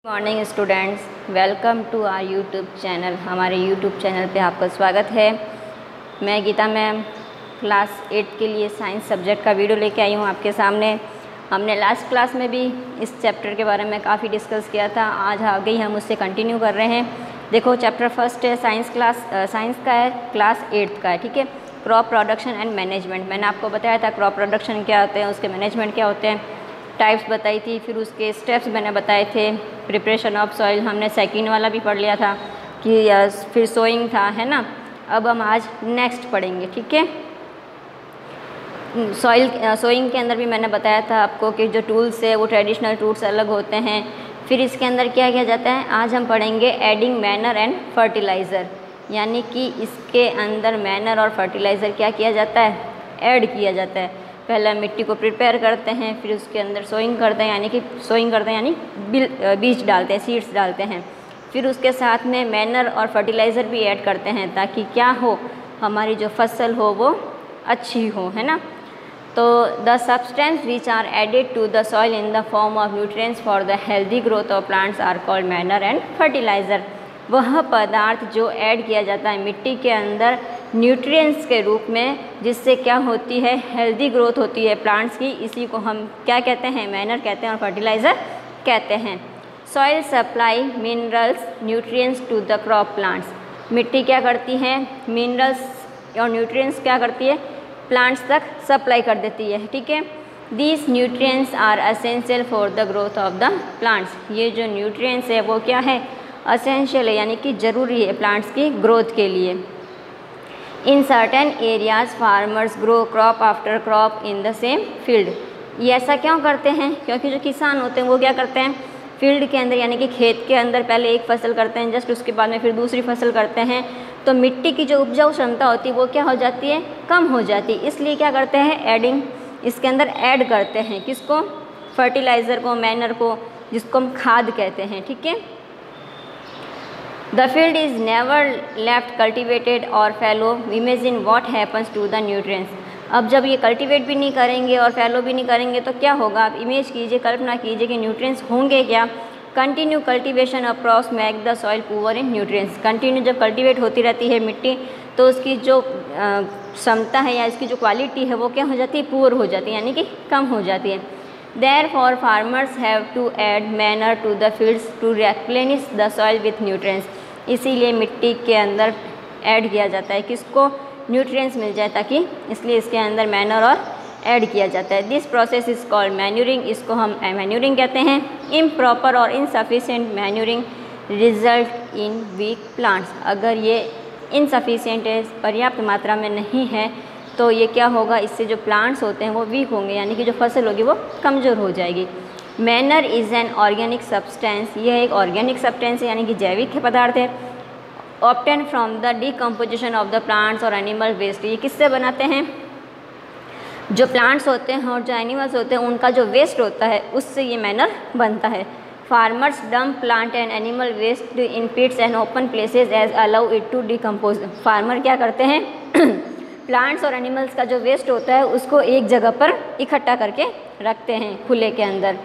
Morning students, welcome to our YouTube channel. हमारे YouTube channel पे आपका स्वागत है। मैं गीता मैम क्लास 8 के लिए साइंस सब्जेक्ट का वीडियो लेके आई हूँ आपके सामने। हमने लास्ट क्लास में भी इस चैप्टर के बारे में काफ़ी डिस्कस किया था। आज आगे ही हम उससे कंटिन्यू कर रहे हैं। देखो, चैप्टर फर्स्ट है साइंस का है, क्लास 8 का है, ठीक है। Crop production and management. मैंने आपको बताया था क्रॉप प्रोडक्शन क्या होते हैं, उसके मैनेजमेंट क्या होते हैं, टाइप्स बताई थी, फिर उसके स्टेप्स मैंने बताए थे। प्रिपरेशन ऑफ सॉइल हमने सेकंड वाला भी पढ़ लिया था कि फिर सोइंग था, है ना। अब हम आज नेक्स्ट पढ़ेंगे, ठीक है। सोइंग के अंदर भी मैंने बताया था आपको कि जो टूल्स है वो ट्रेडिशनल टूल्स अलग होते हैं। फिर इसके अंदर क्या किया जाता है, आज हम पढ़ेंगे एडिंग मैनर एंड फर्टिलाइज़र, यानी कि इसके अंदर मैनर और फर्टिलाइज़र क्या किया जाता है, ऐड किया जाता है। पहले मिट्टी को प्रिपेयर करते हैं, फिर उसके अंदर सोइंग करते हैं, यानी बीज डालते हैं, सीड्स डालते हैं। फिर उसके साथ में मैनर और फर्टिलाइज़र भी ऐड करते हैं ताकि क्या हो, हमारी जो फसल हो वो अच्छी हो, है ना। तो the substance which are added to the soil in the form of nutrients for the healthy growth of plants are called manure and fertiliser. वह पदार्थ जो ऐड किया जाता है मिट्टी के अंदर न्यूट्रिएंट्स के रूप में, जिससे क्या होती है, हेल्दी ग्रोथ होती है प्लांट्स की, इसी को हम क्या कहते हैं, मैनर कहते हैं और फर्टिलाइज़र कहते हैं। Soil supply minerals nutrients to the crop plants. मिट्टी क्या करती है, मिनरल्स और न्यूट्रिएंट्स क्या करती है, प्लांट्स तक सप्लाई कर देती है, ठीक है। These nutrients are essential for the growth of the plants. ये जो न्यूट्रिएंट्स है वो क्या है, एसेंशियल है, यानी कि ज़रूरी है प्लांट्स की ग्रोथ के लिए। In certain areas farmers grow crop after crop in the same field. ये ऐसा क्यों करते हैं, क्योंकि जो किसान होते हैं वो क्या करते हैं, फील्ड के अंदर यानी कि खेत के अंदर पहले एक फसल करते हैं, जस्ट उसके बाद में फिर दूसरी फसल करते हैं। तो मिट्टी की जो उपजाऊ क्षमता होती है वो क्या हो जाती है, कम हो जाती है। इसलिए क्या करते हैं, एडिंग, इसके अंदर ऐड करते हैं, किसको, फर्टिलाइज़र को, मैनर को, जिसको हम खाद कहते हैं, ठीक है। The field is never left cultivated or fallow. Imagine what happens to the nutrients. अब जब ये कल्टीवेट भी नहीं करेंगे और फैलो भी नहीं करेंगे तो क्या होगा, आप इमेज कीजिए, कल्पना कीजिए कि न्यूट्रिएंट्स होंगे क्या। Continue cultivation approx make the soil poor in nutrients. Continue जब कल्टीवेट होती रहती है मिट्टी तो उसकी जो क्षमता है या इसकी जो क्वालिटी है वो क्या हो जाती है, पुअर हो जाती है, यानी कि कम हो जाती है। Therefore farmers have to add manure to the fields to replenish the soil with nutrients. इसीलिए मिट्टी के अंदर ऐड किया जाता है, किसको, न्यूट्रिएंट्स मिल जाए ताकि, इसलिए इसके अंदर मैनर और ऐड किया जाता है। This process is called manuring. इसको हम मैन्यूरिंग कहते हैं। इम्प्रॉपर और insufficient manuring result in weak plants. अगर ये इनसफिशिएंट है, पर्याप्त मात्रा में नहीं है, तो ये क्या होगा, इससे जो प्लांट्स होते हैं वो वीक होंगे, यानी कि जो फसल होगी वो कमज़ोर हो जाएगी। Manner is an organic substance. यह एक ऑर्गेनिक सब्सटेंस है, यानी कि जैविक पदार्थ है। Obtain from the decomposition of the plants और एनिमल वेस्ट। ये किससे बनाते हैं, जो प्लांट्स होते हैं और जो एनिमल्स होते हैं उनका जो वेस्ट होता है उससे ये मैनर बनता है। Farmers dump plant and animal waste in pits and open places as allow it to decompose. Farmer क्या करते हैं प्लांट्स और एनिमल्स का जो वेस्ट होता है उसको एक जगह पर इकट्ठा करके रखते हैं खुले के अंदर।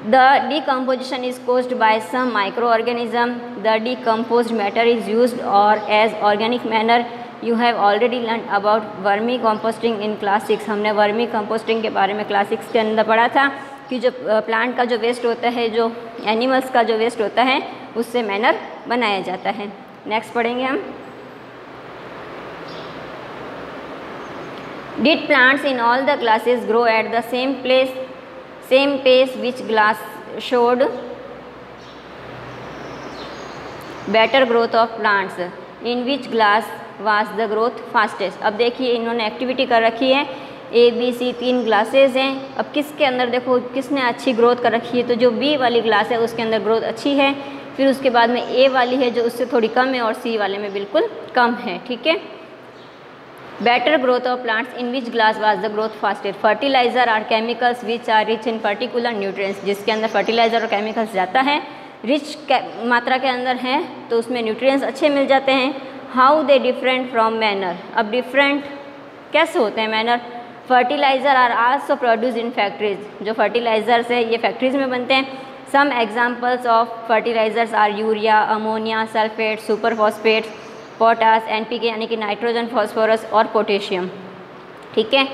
The decomposition is caused by some microorganism. The decomposed matter is used और as organic manure. You have already learn about vermicomposting in class 6। हमने वर्मी कंपोस्टिंग के बारे में क्लास 6 के अंदर पढ़ा था कि जो प्लांट का जो वेस्ट होता है, जो एनिमल्स का जो वेस्ट होता है, उससे मैनर बनाया जाता है। नेक्स्ट पढ़ेंगे हम। Did plants in all the classes grow at the same pace which class showed better growth of plants? In which class was the growth fastest? अब देखिए इन्होंने एक्टिविटी कर रखी है, ABC 3 क्लासेज हैं। अब किसके अंदर देखो किसने अच्छी ग्रोथ कर रखी है, तो जो B वाली क्लास है उसके अंदर ग्रोथ अच्छी है। फिर उसके बाद में A वाली है जो उससे थोड़ी कम है और C वाले में बिल्कुल कम है, ठीक है। Better growth of plants in which glass was the growth fastest. Fertiliser are chemicals which are rich in particular nutrients. जिसके अंदर फर्टिलाइजर और केमिकल्स जाता है, रिच मात्रा के अंदर है, तो उसमें न्यूट्रिएंट्स अच्छे मिल जाते हैं। How they different from manure. अब डिफरेंट कैसे होते हैं manure, fertiliser are also produce in factories. जो फर्टिलाइजर्स है ये फैक्ट्रीज में बनते हैं। Some examples of fertilisers are urea, ammonia, sulphate, super phosphate, potash, NPK यानी कि नाइट्रोजन, फॉस्फोरस और पोटेशियम। ठीक है।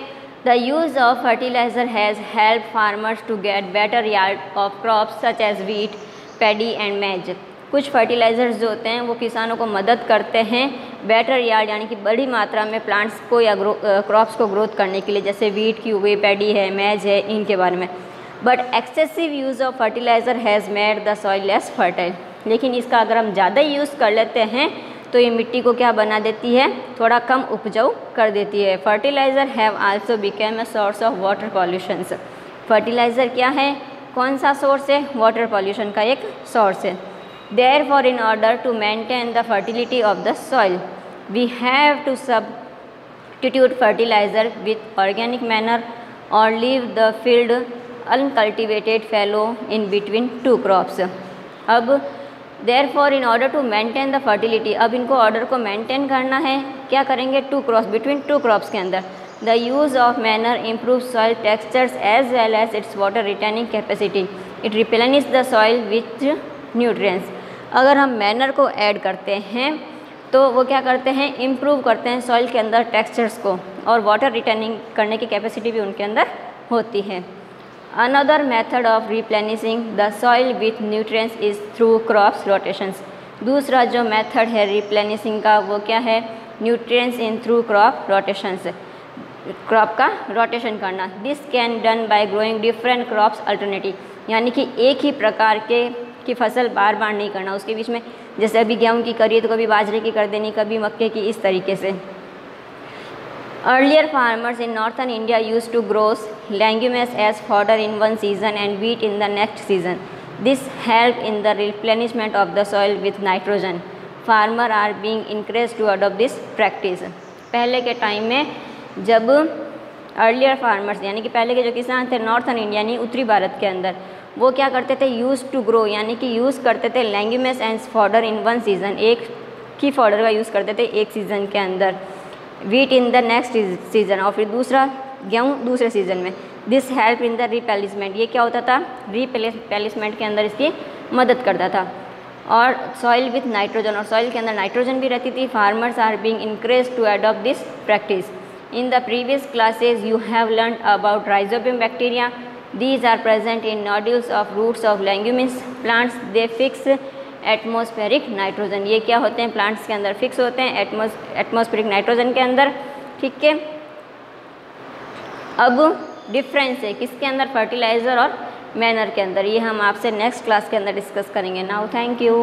The use of fertiliser has help farmers to get better yard of crops such as wheat, paddy and maize. कुछ fertilisers जो होते हैं वो किसानों को मदद करते हैं बेटर यार्ड यानी कि बड़ी मात्रा में प्लांट्स को या क्रॉप्स को ग्रोथ करने के लिए, जैसे वीट की हुई, पैडी है, मैज है, इनके बारे में। But excessive use of fertiliser has made the soil less fertile. लेकिन इसका अगर हम ज़्यादा यूज़ कर लेते हैं तो ये मिट्टी को क्या बना देती है, थोड़ा कम उपजाऊ कर देती है। Fertiliser have also became a source of water pollutions. Fertiliser क्या है, कौन सा सोर्स है, वाटर पॉल्यूशन का एक सोर्स है। Therefore in order to maintain the fertility of the soil we have to substitute fertilizer with organic manure or leave the field uncultivated fallow in between two crops। अब therefore in order to maintain the fertility, अब इनको order को maintain करना है, क्या करेंगे, two crops, between two crops के अंदर। The use of manure improve soil textures as well as its water retaining capacity. It replenish the soil with nutrients. अगर हम मैनर को ऐड करते हैं तो वो क्या करते हैं, इम्प्रूव करते हैं सॉइल के अंदर टेक्सचर्स को, और वाटर रिटेनिंग करने की कैपेसिटी भी उनके अंदर होती है। Another method of replenishing the soil with nutrients is through crops rotations। दूसरा जो मेथड है replenishing का वो क्या है, nutrients in through crop rotations, crop का रोटेशन करना। This can done by growing different crops alternately, यानी कि एक ही प्रकार की फसल बार बार नहीं करना, उसके बीच में जैसे अभी गेहूँ की करिए तो कभी बाजरे की कर देनी, कभी मक्के की, इस तरीके से। Earlier farmers in northern India used to grow legumes as fodder in one season and wheat in the next season. This helped in the replenishment of the soil with nitrogen. Farmers are being encouraged to adopt this practice। पहले के time में जब earlier farmers यानी कि पहले के जो किसान थे नॉर्थन इंडिया यानी उत्तरी भारत के अंदर, वो क्या करते थे, यूज़ टू ग्रो यानी कि यूज़ करते थे legumes and fodder in one season, एक ही फॉडर का यूज़ करते थे एक सीज़न के अंदर, wheat in the next season, और फिर दूसरा गेहूँ दूसरे सीज़न में। This help in the replacement, ये क्या होता था, रिप्लेसमेंट के अंदर इसकी मदद करता था। और सॉइल विथ नाइट्रोजन, और सॉइल के अंदर नाइट्रोजन भी रहती थी। Farmers are being encouraged to adopt this practice. In the previous classes you have learn about rhizobium bacteria. These are present in nodules of roots of leguminous plants. They fix atmospheric nitrogen. ये क्या होते हैं, plants के अंदर fix होते हैं atmospheric nitrogen के अंदर। ठीक है, अब डिफरेंस है किसके अंदर, फर्टिलाइज़र और मैनर के अंदर। ये हम आपसे नेक्स्ट क्लास के अंदर डिस्कस करेंगे। Now thank you.